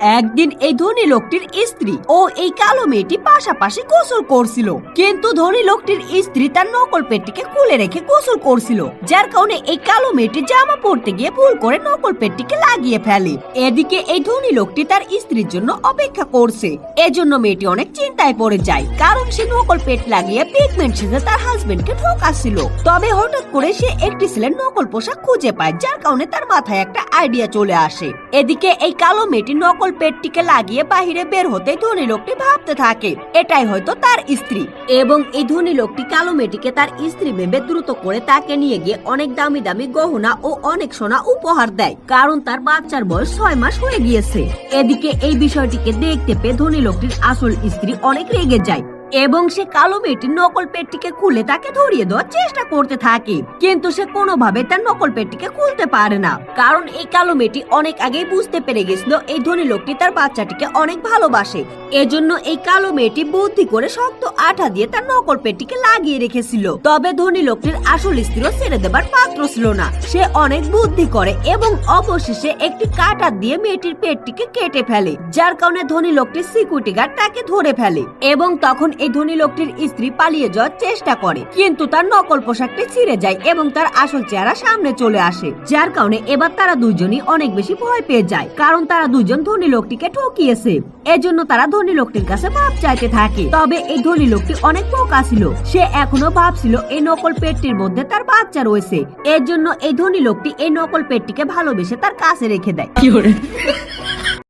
একদিন এই ধনী লোকটির স্ত্রী ও এই কালো মেয়েটি পাশাপাশি গোসল করছিল, কিন্তু ধনী লোকটির স্ত্রী তার নকল পেটটিকে খুলে রেখে গোসল করছিল, যার কারণে এই কালো মেয়েটি জামা পরতে গিয়ে ভুল করে নকল পেটটিকে লাগিয়ে ফেলে। এদিকে এই ধনী লোকটি তার স্ত্রীর জন্য অপেক্ষা করছে, এজন্য মেয়েটি অনেক চিন্তায় পড়ে যায়, কারণ সে নকল পেট লাগিয়ে পিগমেন্ট সেজে তার হাজবেন্ডকে ঠকাচ্ছিল। তবে হঠাৎ করে সে একটি ছেলের নকল পোশাক খুঁজে পায়, যার কারণে তার মাথায় একটা আইডিয়া চলে আসে। এদিকে এই কালো মেয়েটি নকল পেটটিকে লাগিয়ে বাহিরে বের হতে ধনী লোকটি ভাবতে থাকে এটাই হয়তো তার স্ত্রী, এবং এই ধনী লোকটি কালো মেয়েটিকে তার স্ত্রী ভেবে দ্রুত করে তাকে নিয়ে গিয়ে অনেক দামি দামি গহনা ও অনেক সোনা উপহার দেয়, কারণ তার বাচ্চার বয়স 6 মাস হয়ে গিয়েছে। এদিকে এই বিষয়টিকে দেখতে পেয়ে ধনী লোকটির আসল স্ত্রী অনেক রেগে যায় এবং সে কালো মেয়েটির নকল পেটটিকে খুলে তাকে ধরিয়ে দেওয়ার চেষ্টা করতে থাকে, কিন্তু সে কোনোভাবে তার নকল পেটটিকে খুলতে পারে না, কারণ এই কালো মেয়েটি অনেক আগেই বুঝতে পেরে গেছিল এই ধনী লোকটি তার বাচ্চাটিকে অনেক ভালোবাসে। এজন্য এই কালো মেয়েটি বুদ্ধি করে শক্ত আঠা দিয়ে তার নকল পেটটিকে লাগিয়ে রেখেছিল। তবে ধনী লোকটির আসল স্ত্রীও ছেড়ে দেবার পাত্র ছিল না, সে অনেক বুদ্ধি করে এবং অবশেষে একটি কাঁটা দিয়ে মেয়েটির পেটটিকে কেটে ফেলে, যার কারণে ধনী লোকটির সিকিউরিটি গার্ড তাকে ধরে ফেলে এবং তখন এই ধনী লোকটির স্ত্রী পালিয়ে যাওয়ার চেষ্টা করে, কিন্তু তার নকল পোশাকটি ছিঁড়ে যায় এবং তার আসল চেহারা সামনে চলে আসে, যার কারণে এবার তারা দুইজনই অনেক বেশি ভয় পেয়ে যায়, কারণ তারা দুইজন ধনী লোকটিকে ঠকিয়েছে। এজন্য তারা ধনী লোকটির কাছে মাপ চাইতে থাকে। তবে এই ধনী লোকটি অনেক বোকা ছিল, সে এখনো ভাবছিল এই নকল পেটটির মধ্যে তার বাচ্চা রয়েছে, এর জন্য এই ধনী লোকটি এই নকল পেটটিকে ভালোবেসে তার কাছে রেখে দেয়।